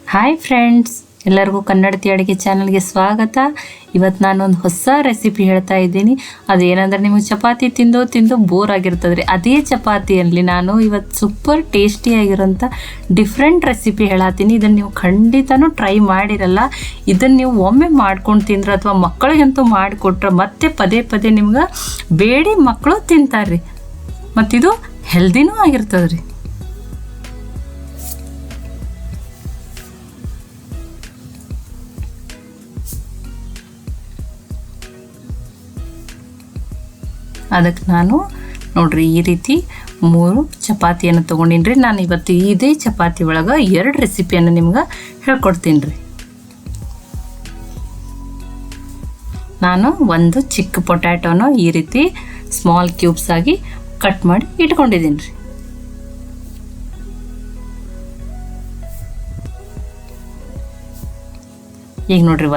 Hi friends, ಎಲ್ಲರಿಗೂ ಕನ್ನಡತಿ ಅಡುಗೆ ಚಾನಲ್ಗೆ ಸ್ವಾಗತ. ಇವತ್ತು ನಾನೊಂದು ಹೊಸ ರೆಸಿಪಿ ಹೇಳ್ತಾ ಇದ್ದೀನಿ. ಅದೇನಂದ್ರೆ ನಿಮಗೆ ಚಪಾತಿ ತಿಂದು ಬೋರ್ ಆಗಿರ್ತದೆ ರೀ. ಅದೇ ಚಪಾತಿಯಲ್ಲಿ ನಾನು ಇವತ್ತು ಸೂಪರ್ ಟೇಸ್ಟಿಯಾಗಿರೋಂಥ ಡಿಫ್ರೆಂಟ್ ರೆಸಿಪಿ ಹೇಳತ್ತೀನಿ. ಇದನ್ನು ನೀವು ಖಂಡಿತನೂ ಟ್ರೈ ಮಾಡಿರಲ್ಲ. ಇದನ್ನು ನೀವು ಒಮ್ಮೆ ಮಾಡ್ಕೊಂಡು ತಿಂದ್ರೆ ಅಥವಾ ಮಕ್ಕಳಿಗಂತೂ ಮಾಡಿಕೊಟ್ರೆ ಮತ್ತೆ ಪದೇ ಪದೇ ನಿಮ್ಗೆ ಬೇಡಿ ಮಕ್ಕಳು ತಿಂತಾರೆ ರೀ. ಮತ್ತಿದು ಹೆಲ್ದಿನೂ ಆಗಿರ್ತದೆ ರೀ. ಅದಕ್ಕೆ ನಾನು ನೋಡ್ರಿ ಈ ರೀತಿ 3 ಚಪಾತಿಯನ್ನು ತೊಗೊಂಡಿನಿ ರೀ. ನಾನು ಇವತ್ತು ಇದೇ ಚಪಾತಿ ಒಳಗೆ 2 ರೆಸಿಪಿಯನ್ನು ನಿಮ್ಗೆ ಹೇಳ್ಕೊಡ್ತೀನಿ ರೀ. ನಾನು ಒಂದು ಚಿಕ್ಕ ಪೊಟ್ಯಾಟೋನ ಈ ರೀತಿ ಸ್ಮಾಲ್ ಕ್ಯೂಬ್ಸ್ ಆಗಿ ಕಟ್ ಮಾಡಿ ಇಟ್ಕೊಂಡಿದ್ದೀನಿ ರೀ. ಈಗ ನೋಡ್ರಿ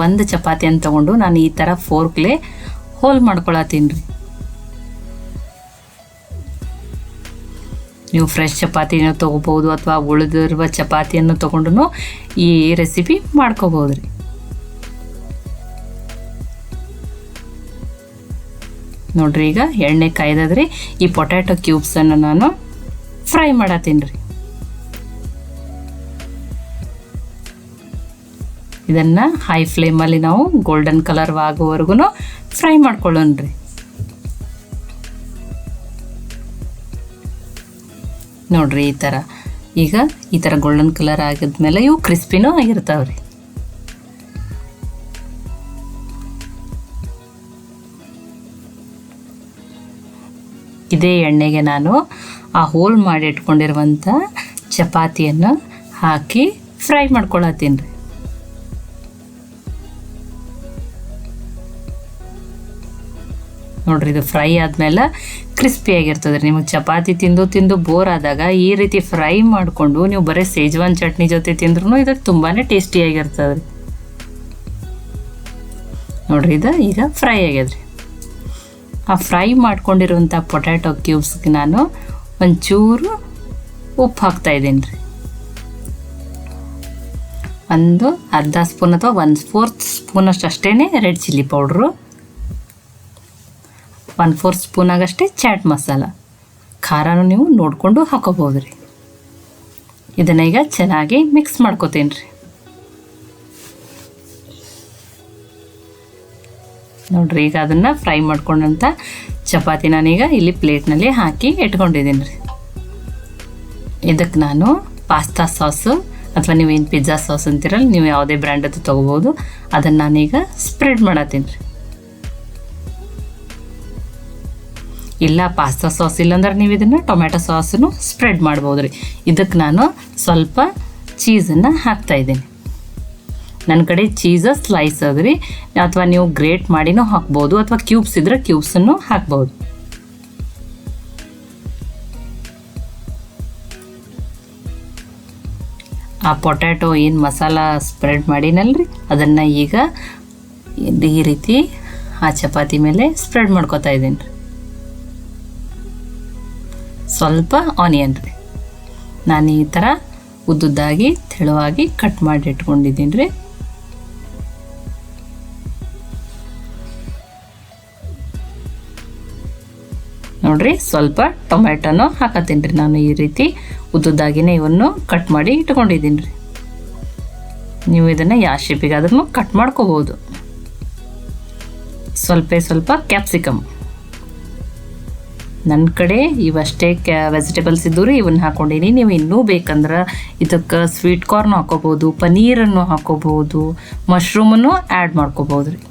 ಒಂದು ಚಪಾತಿಯನ್ನು ತೊಗೊಂಡು ನಾನು ಈ ಥರ ಫೋರ್ಕ್ಲೆ ಹೋಲ್ ಮಾಡ್ಕೊಳತ್ತೀನಿ ರೀ. ನೀವು ಫ್ರೆಶ್ ಚಪಾತಿನ ತೊಗೋಬೋದು ಅಥವಾ ಉಳಿದಿರುವ ಚಪಾತಿಯನ್ನು ತೊಗೊಂಡು ಈ ರೆಸಿಪಿ ಮಾಡ್ಕೋಬೋದು ರೀ. ನೋಡ್ರಿ ಈಗ ಎಣ್ಣೆ ಕಾಯ್ದದ್ರಿ. ಈ ಪೊಟ್ಯಾಟೊ ಕ್ಯೂಬ್ಸನ್ನು ನಾನು ಫ್ರೈ ಮಾಡತ್ತೀನಿ ರೀ. ಇದನ್ನು ಹೈ ಫ್ಲೇಮಲ್ಲಿ ನಾವು ಗೋಲ್ಡನ್ ಕಲರ್ ಆಗೋವರೆಗೂ ಫ್ರೈ ಮಾಡ್ಕೊಳ್ಳೋಣ ರೀ. ನೋಡ್ರಿ ಈ ಥರ ಗೋಲ್ಡನ್ ಕಲರ್ ಆಗಿದ್ಮೇಲೆ ಇವು ಕ್ರಿಸ್ಪಿನೂ ಆಗಿರ್ತಾವೆ ರೀ. ಇದೇ ಎಣ್ಣೆಗೆ ನಾನು ಆ ಹೋಲ್ ಮಾಡಿ ಇಟ್ಕೊಂಡಿರುವಂಥ ಚಪಾತಿಯನ್ನು ಹಾಕಿ ಫ್ರೈ ಮಾಡ್ಕೊಳತ್ತೀನಿ ರೀ. ನೋಡ್ರಿ ಇದು ಫ್ರೈ ಆದಮೇಲೆ ಕ್ರಿಸ್ಪಿಯಾಗಿರ್ತದೆ ರೀ. ನಿಮಗೆ ಚಪಾತಿ ತಿಂದು ಬೋರ್ ಆದಾಗ ಈ ರೀತಿ ಫ್ರೈ ಮಾಡಿಕೊಂಡು ನೀವು ಬರೀ ಸೇಜ್ವಾನ್ ಚಟ್ನಿ ಜೊತೆ ತಿಂದ್ರೂ ಇದು ತುಂಬಾ ಟೇಸ್ಟಿಯಾಗಿರ್ತದೆ ರೀ. ನೋಡ್ರಿ ಇದು ಈಗ ಫ್ರೈ ಆಗ್ಯದ್ರಿ. ಆ ಫ್ರೈ ಮಾಡ್ಕೊಂಡಿರುವಂಥ ಪೊಟ್ಯಾಟೊ ಕ್ಯೂಬ್ಸ್ಗೆ ನಾನು ಒಂಚೂರು ಉಪ್ಪು ಹಾಕ್ತಾಯಿದ್ದೀನಿ ರೀ. ಒಂದು ಅರ್ಧ ಸ್ಪೂನ್ ಅಥವಾ 1/4 ಸ್ಪೂನಷ್ಟು ಅಷ್ಟೇ ರೆಡ್ ಚಿಲ್ಲಿ ಪೌಡ್ರು, 1/4 ಸ್ಪೂನಾಗಷ್ಟೇ ಚಾಟ್ ಮಸಾಲ. ಖಾರನೂ ನೀವು ನೋಡಿಕೊಂಡು ಹಾಕೋಬೋದು ರೀ. ಇದನ್ನು ಈಗ ಚೆನ್ನಾಗಿ ಮಿಕ್ಸ್ ಮಾಡ್ಕೋತೀನಿ ರೀ. ನೋಡ್ರಿ ಈಗ ಅದನ್ನು ಫ್ರೈ ಮಾಡ್ಕೊಂಡಂಥ ಚಪಾತಿ ನಾನೀಗ ಇಲ್ಲಿ ಪ್ಲೇಟ್ನಲ್ಲಿ ಹಾಕಿ ಇಟ್ಕೊಂಡಿದ್ದೀನಿ ರೀ. ಇದಕ್ಕೆ ನಾನು ಪಾಸ್ತಾ ಸಾಸು ಅಥವಾ ನೀವೇನು ಪಿಜ್ಜಾ ಸಾಸ್ ಅಂತೀರಲ್ಲ, ನೀವು ಯಾವುದೇ ಬ್ರ್ಯಾಂಡದ್ದು ತೊಗೋಬೋದು. ಅದನ್ನು ನಾನೀಗ ಸ್ಪ್ರೆಡ್ ಮಾಡತ್ತೀನಿ ರೀ. ಇಲ್ಲ ಪಾಸ್ತಾ ಸಾಸ್ ಇಲ್ಲಾಂದ್ರೆ ನೀವು ಇದನ್ನು ಟೊಮ್ಯಾಟೊ ಸಾಸನ್ನು ಸ್ಪ್ರೆಡ್ ಮಾಡ್ಬೋದು ರೀ. ಇದಕ್ಕೆ ನಾನು ಸ್ವಲ್ಪ ಚೀಸನ್ನು ಹಾಕ್ತಾಯಿದ್ದೀನಿ. ನನ್ನ ಕಡೆ ಚೀಸ ಸ್ಲೈಸ್ ಅದ ರೀ, ಅಥವಾ ನೀವು ಗ್ರೇಟ್ ಮಾಡಿನೂ ಹಾಕ್ಬೋದು ಅಥವಾ ಕ್ಯೂಬ್ಸ್ ಇದ್ರೆ ಕ್ಯೂಬ್ಸನ್ನು ಹಾಕ್ಬೋದು. ಆ ಪೊಟ್ಯಾಟೊ ಏನು ಮಸಾಲ ಸ್ಪ್ರೆಡ್ ಮಾಡಿನಲ್ರಿ ಅದನ್ನು ಈಗ ಈ ರೀತಿ ಆ ಚಪಾತಿ ಮೇಲೆ ಸ್ಪ್ರೆಡ್ ಮಾಡ್ಕೊತಾ ಇದ್ದೀನಿ ರೀ. ಸ್ವಲ್ಪ ಆನಿಯನ್ ರೀ ನಾನು ಈ ಥರ ಉದ್ದುದ್ದಾಗಿ ತೆಳುವಾಗಿ ಕಟ್ ಮಾಡಿ ಇಟ್ಕೊಂಡಿದ್ದೀನಿ ರೀ. ನೋಡ್ರಿ ಸ್ವಲ್ಪ ಟೊಮ್ಯಾಟೊನೂ ಹಾಕತ್ತೀನಿ ರೀ. ನಾನು ಈ ರೀತಿ ಉದ್ದುದ್ದಾಗಿನೇ ಇವನ್ನು ಕಟ್ ಮಾಡಿ ಇಟ್ಕೊಂಡಿದ್ದೀನಿ ರೀ. ನೀವು ಇದನ್ನು ಯಾವ ಶೇಪಿಗಾದ್ರೂ ಕಟ್ ಮಾಡ್ಕೋಬೋದು. ಸ್ವಲ್ಪ ಕ್ಯಾಪ್ಸಿಕಮ್, ನನ್ನ ಕಡೆ ಇವಷ್ಟೇ ವೆಜಿಟೇಬಲ್ಸ್ ಇದ್ದು ರೀ, ಇವನ್ನ ಹಾಕ್ಕೊಂಡೀನಿ. ನೀವು ಇನ್ನೂ ಬೇಕಂದ್ರೆ ಇದಕ್ಕೆ ಸ್ವೀಟ್ ಕಾರ್ನ್ ಹಾಕೋಬೋದು, ಪನ್ನೀರನ್ನು ಹಾಕೋಬೋದು, ಮಶ್ರೂಮನ್ನು ಆ್ಯಡ್ ಮಾಡ್ಕೋಬೋದು ರೀ.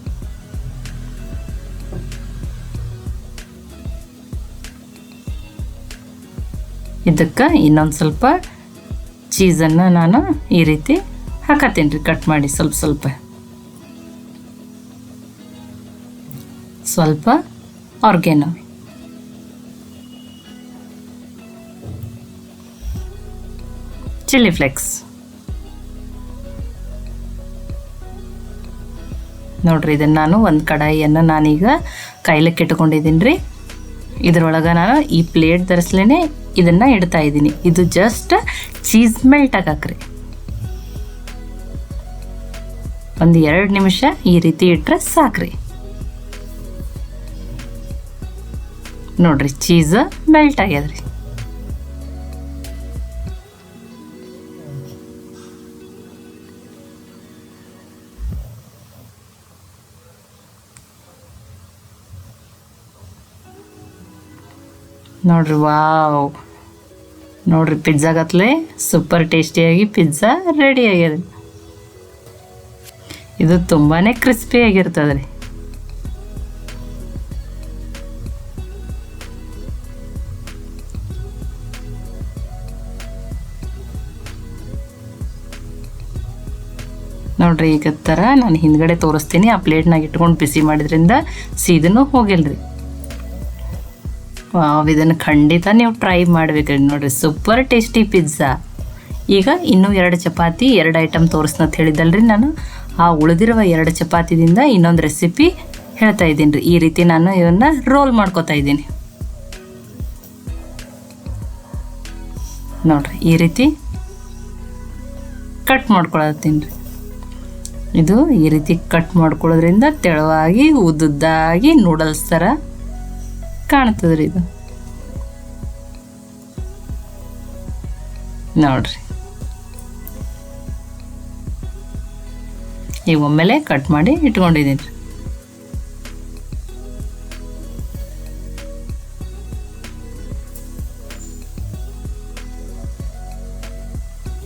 ಇದಕ್ಕೆ ಇನ್ನೊಂದು ಸ್ವಲ್ಪ ಚೀಸನ್ನು ನಾನು ಈ ರೀತಿ ಹಾಕತ್ತೀನಿ ರೀ, ಕಟ್ ಮಾಡಿ ಸ್ವಲ್ಪ ಆರ್ಗ್ಯಾನೋ, ಚಿಲ್ಲಿ ಫ್ಲೇಕ್ಸ್. ನೋಡ್ರಿ ಇದನ್ನು ನಾನು ಒಂದು ಕಡಾಯಿಯನ್ನು ನಾನೀಗ ಕೈಲಕ್ಕೆ ಇಟ್ಕೊಂಡಿದ್ದೀನಿ ರೀ. ಇದರೊಳಗೆ ನಾನು ಈ ಪ್ಲೇಟ್ ಧರಿಸ್ಲೇ ಇದನ್ನು ಇಡ್ತಾ ಇದ್ದೀನಿ. ಇದು ಜಸ್ಟ್ ಚೀಸ್ ಮೆಲ್ಟ್ ಆಗಕ್ರಿ. ಒಂದು 2 ನಿಮಿಷ ಈ ರೀತಿ ಇಟ್ಟರೆ ಸಾಕ್ರಿ. ನೋಡ್ರಿ ಚೀಸ್ ಮೆಲ್ಟ್ ಆಗ್ಯದ್ರಿ. ನೋಡ್ರಿ ವಾವ್, ನೋಡ್ರಿ ಪಿಜ್ಜಾಗತ್ಲೆ ಸೂಪರ್ ಟೇಸ್ಟಿಯಾಗಿ ಪಿಜ್ಜಾ ರೆಡಿ ಆಗ್ಯದ. ಇದು ತುಂಬಾ ಕ್ರಿಸ್ಪಿಯಾಗಿರ್ತದೆ ರೀ. ನೋಡ್ರಿ ಈಗ ಥರ ನಾನು ಹಿಂದ್ಗಡೆ ತೋರಿಸ್ತೀನಿ. ಆ ಪ್ಲೇಟ್ನಾಗ ಇಟ್ಕೊಂಡು ಬಿಸಿ ಮಾಡಿದ್ರಿಂದ ಸೀದನೂ ಹೋಗಿಲ್ರಿ. ವಾವ್, ಇದನ್ನು ಖಂಡಿತ ನೀವು ಟ್ರೈ ಮಾಡಬೇಕ್ರಿ. ನೋಡ್ರಿ ಸೂಪರ್ ಟೇಸ್ಟಿ ಪಿಜ್ಜಾ. ಈಗ ಇನ್ನೂ 2 ಚಪಾತಿ 2 ಐಟಮ್ ತೋರಿಸ್ನಂತ ಹೇಳಿದ್ದಲ್ರಿ ನಾನು. ಆ ಉಳಿದಿರುವ 2 ಚಪಾತಿದಿಂದ ಇನ್ನೊಂದು ರೆಸಿಪಿ ಹೇಳ್ತಾ ಇದ್ದೀನಿ ರೀ. ಈ ರೀತಿ ನಾನು ಇವನ್ನ ರೋಲ್ ಮಾಡ್ಕೊತಾ ಇದ್ದೀನಿ. ನೋಡ್ರಿ ಈ ರೀತಿ ಕಟ್ ಮಾಡ್ಕೊಳತ್ತೀನಿ ರೀ. ಇದು ಈ ರೀತಿ ಕಟ್ ಮಾಡ್ಕೊಳ್ಳೋದ್ರಿಂದ ತೆಳುವಾಗಿ ಉದ್ದುದ್ದಾಗಿ ನೂಡಲ್ಸ್ ಥರ ಕಾಣ್ತದ್ರಿ. ಇದು ನೋಡ್ರಿ ಈಗ ಒಮ್ಮೆಲೆ ಕಟ್ ಮಾಡಿ ಇಟ್ಕೊಂಡಿದ್ದೀನಿ ರೀ.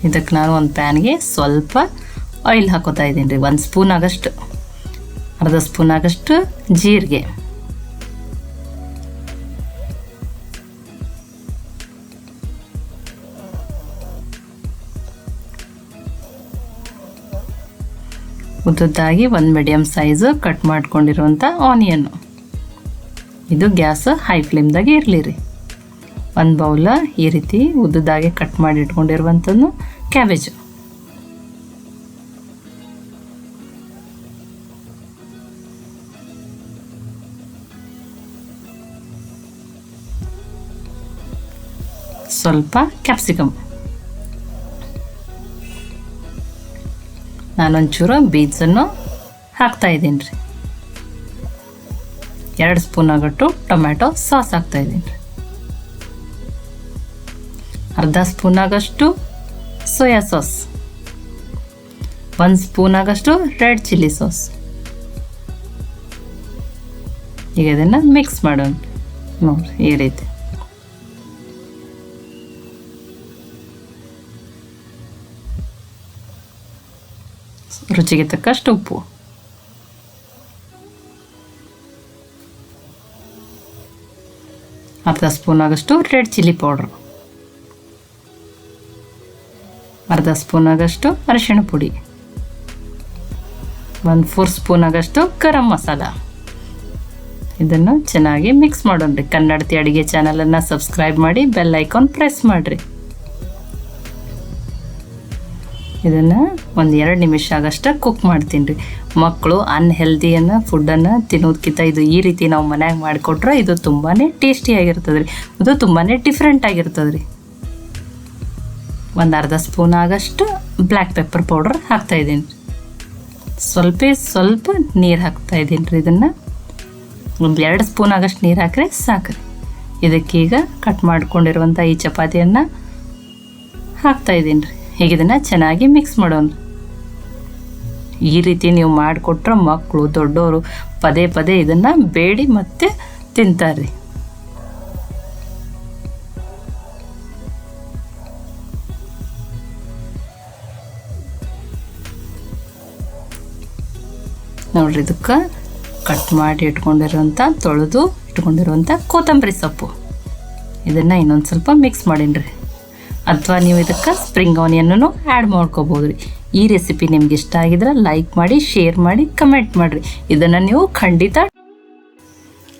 ಇದಕ್ಕೆ ನಾನು ಒಂದು ಪ್ಯಾನ್ಗೆ ಸ್ವಲ್ಪ ಆಯಿಲ್ ಹಾಕೋತಾ ಇದ್ದೀನಿ ರೀ. 1 ಸ್ಪೂನ್ ಆಗಷ್ಟು, ಅರ್ಧ ಸ್ಪೂನ್ ಆಗಷ್ಟು ಜೀರಿಗೆ, ಉದ್ದದ್ದಾಗಿ 1 ಮೀಡಿಯಮ್ ಸೈಜು ಕಟ್ ಮಾಡ್ಕೊಂಡಿರುವಂಥ ಆನಿಯನ್ನು. ಇದು ಗ್ಯಾಸ್ ಹೈ ಫ್ಲೇಮ್ದಾಗೆ ಇರಲಿ ರೀ. 1 ಬೌಲ ಈ ರೀತಿ ಉದ್ದದಾಗಿ ಕಟ್ ಮಾಡಿ ಇಟ್ಕೊಂಡಿರುವಂಥದ್ದು ಕ್ಯಾಬೇಜು, ಸ್ವಲ್ಪ ಕ್ಯಾಪ್ಸಿಕಮ್, ನಾನೊಂಚೂರು ಬೀನ್ಸನ್ನು ಹಾಕ್ತಾ ಇದ್ದೀನಿ ರೀ. 2 ಸ್ಪೂನ್ ಆಗಟ್ಟು ಟೊಮ್ಯಾಟೊ ಸಾಸ್ ಹಾಕ್ತಾ ಇದ್ದೀನಿ ರೀ. ಅರ್ಧ ಸ್ಪೂನ್ ಆಗಷ್ಟು ಸೋಯಾ ಸಾಸ್, 1 ಸ್ಪೂನ್ ಆಗಷ್ಟು ರೆಡ್ ಚಿಲ್ಲಿ ಸಾಸ್. ಈಗ ಇದನ್ನು ಮಿಕ್ಸ್ ಮಾಡೋಣ. ನೋಡಿರಿ ಈ ರೀತಿ. ರುಚಿಗೆ ತಕ್ಕಷ್ಟು ಉಪ್ಪು, ಅರ್ಧ ಸ್ಪೂನ್ ಆಗಷ್ಟು ರೆಡ್ ಚಿಲ್ಲಿ ಪೌಡರ್, ಅರ್ಧ ಸ್ಪೂನ್ ಆಗಷ್ಟು ಅರಿಶಿಣ ಪುಡಿ, 1/4 ಸ್ಪೂನ್ ಆಗಷ್ಟು ಗರಂ ಮಸಾಲ. ಇದನ್ನು ಚೆನ್ನಾಗಿ ಮಿಕ್ಸ್ ಮಾಡೋಣ್ರಿ. ಕನ್ನಡತಿ ಅಡುಗೆ ಚಾನಲನ್ನು ಸಬ್ಸ್ಕ್ರೈಬ್ ಮಾಡಿ, ಬೆಲ್ ಐಕಾನ್ ಪ್ರೆಸ್ ಮಾಡಿರಿ. ಇದನ್ನು 1-2 ನಿಮಿಷ ಆಗಷ್ಟು ಕುಕ್ ಮಾಡ್ತೀನಿ ರೀ. ಮಕ್ಕಳು ಅನ್ಹೆಲ್ದಿಯನ್ನು ಫುಡ್ಡನ್ನು ತಿನ್ನೋದಕ್ಕಿಂತ ಇದು ಈ ರೀತಿ ನಾವು ಮನ್ಯಾಗ ಮಾಡಿಕೊಟ್ರೆ ಇದು ತುಂಬಾ ಟೇಸ್ಟಿಯಾಗಿರ್ತದೆ ರೀ. ಇದು ತುಂಬಾ ಡಿಫ್ರೆಂಟ್ ಆಗಿರ್ತದೆ ರೀ. 1 ಅರ್ಧ ಸ್ಪೂನ್ ಆಗಷ್ಟು ಬ್ಲ್ಯಾಕ್ ಪೆಪ್ಪರ್ ಪೌಡರ್ ಹಾಕ್ತಾಯಿದ್ದೀನಿ. ಸ್ವಲ್ಪ ನೀರು ಹಾಕ್ತಾಯಿದ್ದೀನಿ ರೀ. ಇದನ್ನು 1-2 ಸ್ಪೂನ್ ಆಗಷ್ಟು ನೀರು ಹಾಕಿದ್ರೆ ಸಾಕ್ರಿ. ಇದಕ್ಕೀಗ ಕಟ್ ಮಾಡ್ಕೊಂಡಿರುವಂಥ ಈ ಚಪಾತಿಯನ್ನು ಹಾಕ್ತಾಯಿದ್ದೀನಿ ರೀ. ಈಗ ಇದನ್ನು ಚೆನ್ನಾಗಿ ಮಿಕ್ಸ್ ಮಾಡೋಣ. ಈ ರೀತಿ ನೀವು ಮಾಡಿಕೊಟ್ರೆ ಮಕ್ಕಳು ದೊಡ್ಡವರು ಪದೇ ಪದೇ ಇದನ್ನು ಬೇಡಿ ಮತ್ತೆ ತಿಂತಾರೆ. ನೋಡ್ರಿ ಇದಕ್ಕೆ ಕಟ್ ಮಾಡಿ ತೊಳೆದು ಇಟ್ಕೊಂಡಿರುವಂಥ ಕೊತ್ತಂಬರಿ ಸೊಪ್ಪು, ಇದನ್ನು ಇನ್ನೊಂದು ಸ್ವಲ್ಪ ಮಿಕ್ಸ್ ಮಾಡೀನಿ. ಅಥವಾ ನೀವು ಇದಕ್ಕೆ ಸ್ಪ್ರಿಂಗ್ ಆನಿಯನ್ನೂ ಆ್ಯಡ್ ಮಾಡ್ಕೋಬೋದು ರೀ. ಈ ರೆಸಿಪಿ ನಿಮ್ಗೆ ಇಷ್ಟ ಆಗಿದ್ರೆ ಲೈಕ್ ಮಾಡಿ, ಶೇರ್ ಮಾಡಿ, ಕಮೆಂಟ್ ಮಾಡಿರಿ. ಇದನ್ನು ನೀವು ಖಂಡಿತ.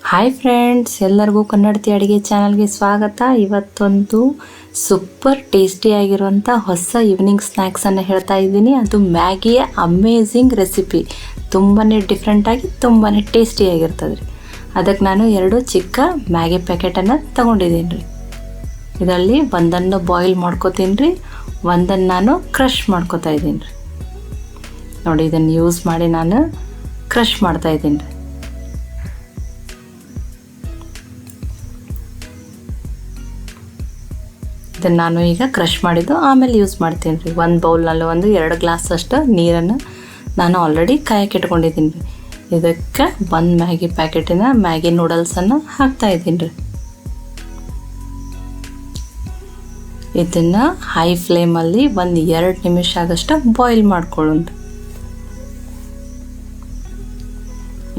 ಹಾಯ್ ಫ್ರೆಂಡ್ಸ್, ಎಲ್ಲರಿಗೂ ಕನ್ನಡತಿ ಅಡುಗೆ ಚಾನಲ್ಗೆ ಸ್ವಾಗತ. ಇವತ್ತೊಂದು ಸೂಪರ್ ಟೇಸ್ಟಿಯಾಗಿರುವಂಥ ಹೊಸ ಈವ್ನಿಂಗ್ ಸ್ನ್ಯಾಕ್ಸನ್ನು ಹೇಳ್ತಾ ಇದ್ದೀನಿ. ಅದು ಮ್ಯಾಗಿಯ ಅಮೇಝಿಂಗ್ ರೆಸಿಪಿ. ತುಂಬಾ ಡಿಫ್ರೆಂಟಾಗಿ ತುಂಬಾ ಟೇಸ್ಟಿಯಾಗಿರ್ತದೆ ರೀ. ಅದಕ್ಕೆ ನಾನು 2 ಚಿಕ್ಕ ಮ್ಯಾಗಿ ಪ್ಯಾಕೆಟನ್ನು ತೊಗೊಂಡಿದ್ದೀನಿ ರೀ. ಇದರಲ್ಲಿ ಒಂದನ್ನು ಬಾಯ್ಲ್ ಮಾಡ್ಕೋತೀನಿ ರೀ, ಒಂದನ್ನು ನಾನು ಕ್ರಷ್ ಮಾಡ್ಕೋತಾ ಇದ್ದೀನಿ ರೀ. ನೋಡಿ, ಇದನ್ನು ಯೂಸ್ ಮಾಡಿ ನಾನು ಕ್ರಷ್ ಮಾಡ್ತಾಯಿದ್ದೀನಿ ರೀ. ಇದನ್ನು ನಾನು ಈಗ ಕ್ರಷ್ ಮಾಡಿದ್ದು ಆಮೇಲೆ ಯೂಸ್ ಮಾಡ್ತೀನಿ ರೀ. ಒಂದು ಬೌಲ್ನಲ್ಲಿ 2 ಗ್ಲಾಸ್ ಅಷ್ಟು ನೀರನ್ನು ನಾನು ಆಲ್ರೆಡಿ ಕಾಯಕ್ಕೆ ಇಟ್ಕೊಂಡಿದ್ದೀನಿ ರೀ. ಇದಕ್ಕೆ 1 ಮ್ಯಾಗಿ ಪ್ಯಾಕೆಟಿನ ಮ್ಯಾಗಿ ನೂಡಲ್ಸನ್ನು ಹಾಕ್ತಾಯಿದ್ದೀನಿ ರೀ. ಇದನ್ನು ಹೈ ಫ್ಲೇಮಲ್ಲಿ 2 ನಿಮಿಷ ಆಗಷ್ಟು ಬಾಯ್ಲ್ ಮಾಡ್ಕೊಳ್ಳೋಣ.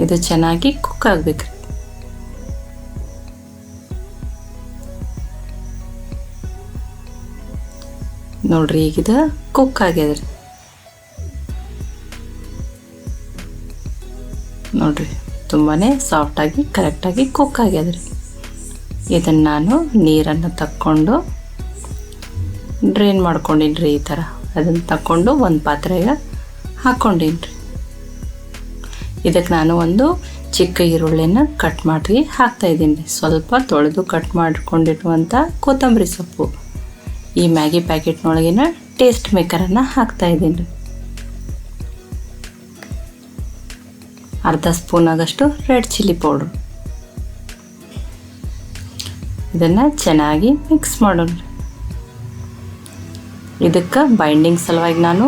ಇದು ಚೆನ್ನಾಗಿ ಕುಕ್ ಆಗಬೇಕು. ನೋಡ್ರಿ, ಈಗಿದು ಕುಕ್ ಆಗ್ಯದ್ರಿ. ನೋಡ್ರಿ, ತುಂಬಾ ಸಾಫ್ಟಾಗಿ ಕರೆಕ್ಟಾಗಿ ಕುಕ್ ಆಗ್ಯದ್ರಿ. ಇದನ್ನು ನಾನು ನೀರನ್ನು ತಕ್ಕೊಂಡು ಡ್ರೈನ್ ಮಾಡ್ಕೊಂಡೀನಿ ರೀ. ಈ ಥರ ಅದನ್ನು ತಕ್ಕೊಂಡು ಒಂದು ಪಾತ್ರೆಗೆ ಹಾಕ್ಕೊಂಡೀನಿ ರೀ. ಇದಕ್ಕೆ ನಾನು ಒಂದು ಚಿಕ್ಕ ಈರುಳ್ಳಿನ ಕಟ್ ಮಾಡಿ ಹಾಕ್ತಾಯಿದ್ದೀನಿ ರೀ. ಸ್ವಲ್ಪ ತೊಳೆದು ಕಟ್ ಮಾಡ್ಕೊಂಡಿರುವಂಥ ಕೊತ್ತಂಬರಿ ಸೊಪ್ಪು, ಈ ಮ್ಯಾಗಿ ಪ್ಯಾಕೆಟ್ನೊಳಗಿನ ಟೇಸ್ಟ್ ಮೇಕರನ್ನು ಹಾಕ್ತಾಯಿದ್ದೀನಿ ರೀ. ಅರ್ಧ ಸ್ಪೂನ್ ಆಗಷ್ಟು ರೆಡ್ ಚಿಲ್ಲಿ ಪೌಡ್ರ್. ಇದನ್ನು ಚೆನ್ನಾಗಿ ಮಿಕ್ಸ್ ಮಾಡೋಣ. ಇದಕ್ಕೆ ಬೈಂಡಿಂಗ್ ಸಲುವಾಗಿ ನಾನು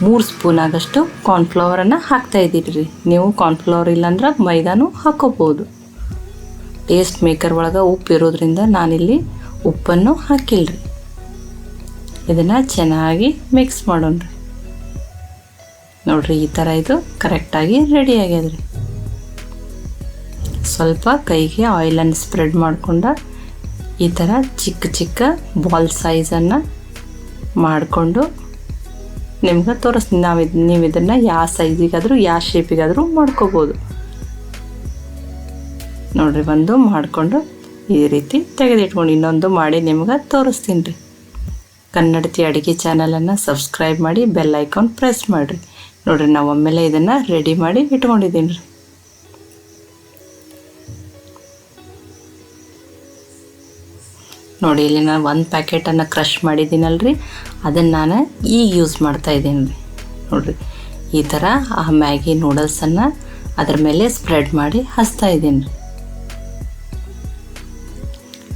3 ಸ್ಪೂನ್ ಆಗಷ್ಟು ಕಾರ್ನ್ಫ್ಲವರನ್ನು ಹಾಕ್ತಾಯಿದ್ದೀನಿ ರೀ. ನೀವು ಕಾರ್ನ್ಫ್ಲವರ್ ಇಲ್ಲಾಂದ್ರೆ ಮೈದಾನೂ ಹಾಕೋಬೋದು. ಟೇಸ್ಟ್ ಮೇಕರ್ ಒಳಗೆ ಉಪ್ಪು ಇರೋದ್ರಿಂದ ನಾನಿಲ್ಲಿ ಉಪ್ಪನ್ನು ಹಾಕಿಲ್ಲ ರೀ. ಇದನ್ನು ಚೆನ್ನಾಗಿ ಮಿಕ್ಸ್ ಮಾಡೋಣ ರೀ. ನೋಡಿರಿ, ಈ ಥರ ಇದು ಕರೆಕ್ಟಾಗಿ ರೆಡಿ ಆಗ್ಯದ್ರಿ. ಸ್ವಲ್ಪ ಕೈಗೆ ಆಯಿಲನ್ನು ಸ್ಪ್ರೆಡ್ ಮಾಡಿಕೊಂಡ ಈ ಥರ ಚಿಕ್ಕ ಚಿಕ್ಕ ಬಾಲ್ ಸೈಜನ್ನು ಮಾಡಿಕೊಂಡು ನಿಮ್ಗೆ ತೋರಿಸ್ತೀನಿ. ನೀವು ಇದನ್ನು ಯಾವ ಸೈಜಿಗಾದರೂ ಯಾವ ಶೇಪಿಗಾದರೂ ಮಾಡ್ಕೋಬೋದು. ನೋಡಿರಿ, ಒಂದು ಮಾಡಿಕೊಂಡು ಈ ರೀತಿ ತೆಗೆದಿಟ್ಕೊಂಡು ಇನ್ನೊಂದು ಮಾಡಿ ನಿಮ್ಗೆ ತೋರಿಸ್ತೀನಿ ರೀ. ಕನ್ನಡತಿ ಅಡುಗೆ ಚಾನಲನ್ನು ಸಬ್ಸ್ಕ್ರೈಬ್ ಮಾಡಿ ಬೆಲ್ ಐಕಾನ್ ಪ್ರೆಸ್ ಮಾಡಿರಿ. ನೋಡಿರಿ, ನಾವು ಒಮ್ಮೆಲೆ ಇದನ್ನು ರೆಡಿ ಮಾಡಿ ಇಟ್ಕೊಂಡಿದ್ದೀನಿ ರೀ. ನೋಡಿ, ಇಲ್ಲಿ ನಾನು 1 ಪ್ಯಾಕೆಟನ್ನು ಕ್ರಷ್ ಮಾಡಿದ್ದೀನಲ್ರಿ, ಅದನ್ನು ನಾನು ಈಗ ಯೂಸ್ ಮಾಡ್ತಾಯಿದ್ದೀನಿ ರೀ. ನೋಡಿರಿ, ಈ ಥರ ಆ ಮ್ಯಾಗಿ ನೂಡಲ್ಸನ್ನು ಅದ್ರ ಮೇಲೆ ಸ್ಪ್ರೆಡ್ ಮಾಡಿ ಹಚ್ತಾಯಿದ್ದೀನಿ ರೀ.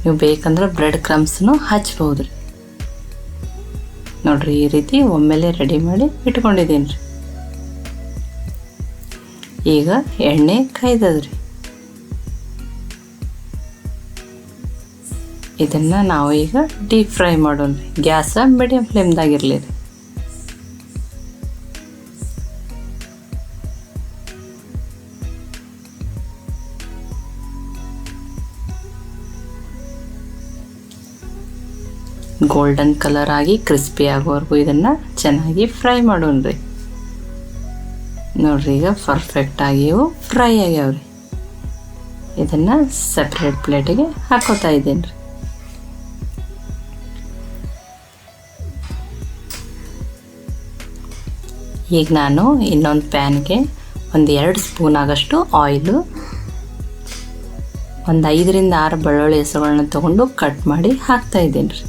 ನೀವು ಬೇಕಂದ್ರೆ ಬ್ರೆಡ್ ಕ್ರಮ್ಸನ್ನು ಹಚ್ಬೋದು ರೀ. ನೋಡಿರಿ, ಈ ರೀತಿ ಒಮ್ಮೆಲೆ ರೆಡಿ ಮಾಡಿ ಇಟ್ಕೊಂಡಿದ್ದೀನಿ ರೀ. ಈಗ ಎಣ್ಣೆ ಕಾಯ್ದದ್ರಿ. ಇದನ್ನು ನಾವು ಈಗ ಡೀಪ್ ಫ್ರೈ ಮಾಡೋಣ ರೀ. ಗ್ಯಾಸ ಮೀಡಿಯಮ್ ಫ್ಲೇಮ್ದಾಗಿರಲಿ ರೀ. ಗೋಲ್ಡನ್ ಕಲರ್ ಆಗಿ ಕ್ರಿಸ್ಪಿ ಆಗೋವರೆಗೂ ಇದನ್ನು ಚೆನ್ನಾಗಿ ಫ್ರೈ ಮಾಡೋಣ ರೀ. ನೋಡ್ರಿ, ಈಗ ಪರ್ಫೆಕ್ಟಾಗಿ ಇವು ಫ್ರೈ ಆಗ್ಯಾವ್ರಿ. ಇದನ್ನು ಸಪ್ರೇಟ್ ಪ್ಲೇಟಿಗೆ ಹಾಕೋತಾ ಇದ್ದೀನಿ ರೀ. ಈಗ ನಾನು ಇನ್ನೊಂದು ಪ್ಯಾನ್ಗೆ 2 ಸ್ಪೂನ್ ಆಗಷ್ಟು ಆಯಿಲು, 5 ರಿಂದ 6 ಬೆಳ್ಳುಳ್ಳಿ ಹೆಸರುಗಳನ್ನ ತೊಗೊಂಡು ಕಟ್ ಮಾಡಿ ಹಾಕ್ತಾಯಿದ್ದೀನಿ ರೀ.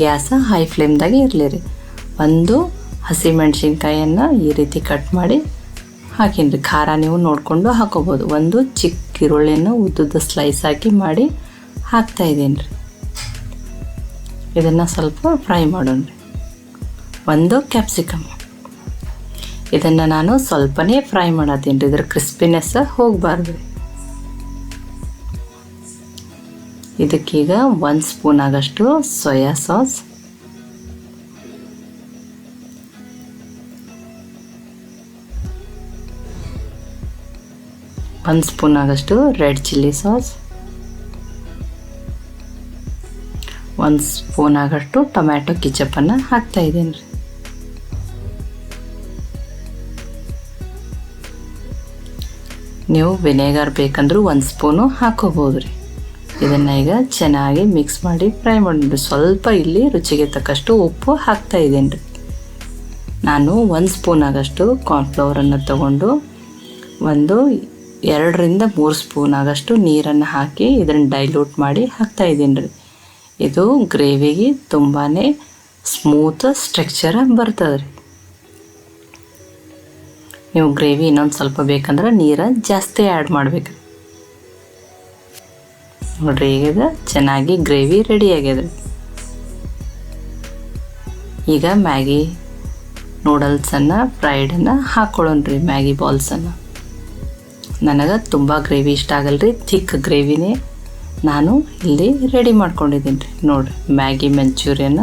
ಗ್ಯಾಸ ಹೈ ಫ್ಲೇಮ್ದಾಗೆ ಇರಲಿ ರೀ. 1 ಹಸಿಮೆಣ್ಸಿನ್ಕಾಯನ್ನು ಈ ರೀತಿ ಕಟ್ ಮಾಡಿ ಹಾಕೀನಿ ರೀ. ಖಾರ ನೀವು ನೋಡಿಕೊಂಡು ಹಾಕೋಬೋದು. 1 ಚಿಕ್ಕ ಈರುಳ್ಳಿಯನ್ನು ಉದ್ದುದ್ದ ಸ್ಲೈಸ್ ಹಾಕಿ ಮಾಡಿ ಹಾಕ್ತಾಯಿದ್ದೀನಿ ರೀ. ಇದನ್ನು ಸ್ವಲ್ಪ ಫ್ರೈ ಮಾಡೋಣ ರೀ. 1 ಕ್ಯಾಪ್ಸಿಕಮ್, ಇದನ್ನು ನಾನು ಸ್ವಲ್ಪನೇ ಫ್ರೈ ಮಾಡತ್ತೀನಿ ರೀ. ಇದ್ರ ಕ್ರಿಸ್ಪಿನೆಸ್ ಹೋಗಬಾರ್ದು ರೀ. ಇದಕ್ಕೀಗ 1 ಸ್ಪೂನ್ ಆಗಷ್ಟು ಸೋಯಾ ಸಾಸ್, 1 ಸ್ಪೂನ್ ಆಗಷ್ಟು ರೆಡ್ ಚಿಲ್ಲಿ ಸಾಸ್, 1 ಸ್ಪೂನ್ ಆಗಷ್ಟು ಟೊಮ್ಯಾಟೊ ಕೆಚಪ್ಪನ್ನು ಹಾಕ್ತಾಯಿದ್ದೀನಿ ರೀ. ನೀವು ವಿನೆಗರ್ ಬೇಕಂದ್ರೂ 1 ಸ್ಪೂನು ಹಾಕೋಬೋದು ರೀ. ಇದನ್ನು ಈಗ ಚೆನ್ನಾಗಿ ಮಿಕ್ಸ್ ಮಾಡಿ ಫ್ರೈ ಮಾಡಿ. ಸ್ವಲ್ಪ ಇಲ್ಲಿ ರುಚಿಗೆ ತಕ್ಕಷ್ಟು ಉಪ್ಪು ಹಾಕ್ತಾಯಿದ್ದೀನಿ ರೀ. ನಾನು 1 ಸ್ಪೂನ್ ಆಗಷ್ಟು ಕಾರ್ನ್ಫ್ಲವರನ್ನು ತಗೊಂಡು 2 ರಿಂದ 3 ಸ್ಪೂನ್ ಆಗಷ್ಟು ನೀರನ್ನು ಹಾಕಿ ಇದನ್ನು ಡೈಲ್ಯೂಟ್ ಮಾಡಿ ಹಾಕ್ತಾಯಿದ್ದೀನಿ ರೀ. ಇದು ಗ್ರೇವಿಗೆ ತುಂಬಾ ಸ್ಮೂತ್ ಸ್ಟ್ರಕ್ಚರ್ ಬರ್ತದೆ ರೀ. ನೀವು ಗ್ರೇವಿ ಇನ್ನೊಂದು ಸ್ವಲ್ಪ ಬೇಕಂದ್ರೆ ನೀರು ಜಾಸ್ತಿ ಆ್ಯಡ್ ಮಾಡಬೇಕು. ನೋಡಿರಿ ಈಗ ಚೆನ್ನಾಗಿ ಗ್ರೇವಿ ರೆಡಿ ಆಗ್ಯದ. ಈಗ ಮ್ಯಾಗಿ ನೂಡಲ್ಸನ್ನು ಫ್ರೈಡನ್ನು ಹಾಕ್ಕೊಳ್ಳೋಣ್ರಿ. ಮ್ಯಾಗಿ ಬಾಲ್ಸನ್ನು ನನಗೆ ತುಂಬ ಗ್ರೇವಿ ಇಷ್ಟ ಆಗಲ್ರಿ, ಥಿಕ್ ಗ್ರೇವಿನೇ ನಾನು ಇಲ್ಲಿ ರೆಡಿ ಮಾಡ್ಕೊಂಡಿದ್ದೀನಿ ರೀ. ನೋಡಿರಿ ಮ್ಯಾಗಿ ಮಂಚೂರಿಯನ್ನ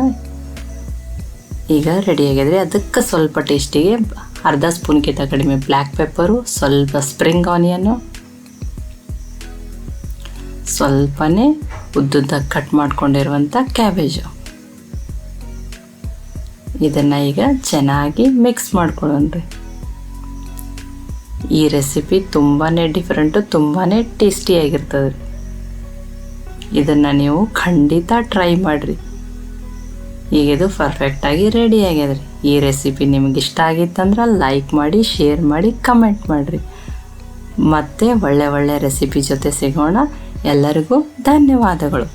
ಈಗ ರೆಡಿ ಆಗ್ಯದ್ರಿ. ಅದಕ್ಕೆ ಸ್ವಲ್ಪ ಟೇಸ್ಟಿಗೆ ಅರ್ಧ ಸ್ಪೂನ್ಗಿಂತ ಕಡಿಮೆ ಬ್ಲ್ಯಾಕ್ ಪೆಪ್ಪರು, ಸ್ವಲ್ಪ ಸ್ಪ್ರಿಂಗ್ ಆನಿಯನ್ನು, ಸ್ವಲ್ಪನೇ ಉದ್ದುದ್ದಾಗಿ ಕಟ್ ಮಾಡ್ಕೊಂಡಿರುವಂಥ ಕ್ಯಾಬೇಜು, ಇದನ್ನು ಈಗ ಚೆನ್ನಾಗಿ ಮಿಕ್ಸ್ ಮಾಡ್ಕೊಳ್ಳೋಣ್ರಿ. ಈ ರೆಸಿಪಿ ತುಂಬಾ ಡಿಫ್ರೆಂಟು, ತುಂಬಾ ಟೇಸ್ಟಿಯಾಗಿರ್ತದೆ ರೀ. ಇದನ್ನು ನೀವು ಖಂಡಿತ ಟ್ರೈ ಮಾಡಿರಿ. ಈಗ ಇದು ಪರ್ಫೆಕ್ಟಾಗಿ ರೆಡಿ ಆಗ್ಯದ್ರಿ. ಈ ರೆಸಿಪಿ ನಿಮ್ಗೆ ಇಷ್ಟ ಆಗಿತ್ತಂದ್ರೆ ಲೈಕ್ ಮಾಡಿ, ಶೇರ್ ಮಾಡಿ, ಕಮೆಂಟ್ ಮಾಡಿರಿ. ಮತ್ತೆ ಒಳ್ಳೆ ರೆಸಿಪಿ ಜೊತೆ ಸಿಗೋಣ. ಎಲ್ಲರಿಗೂ ಧನ್ಯವಾದಗಳು.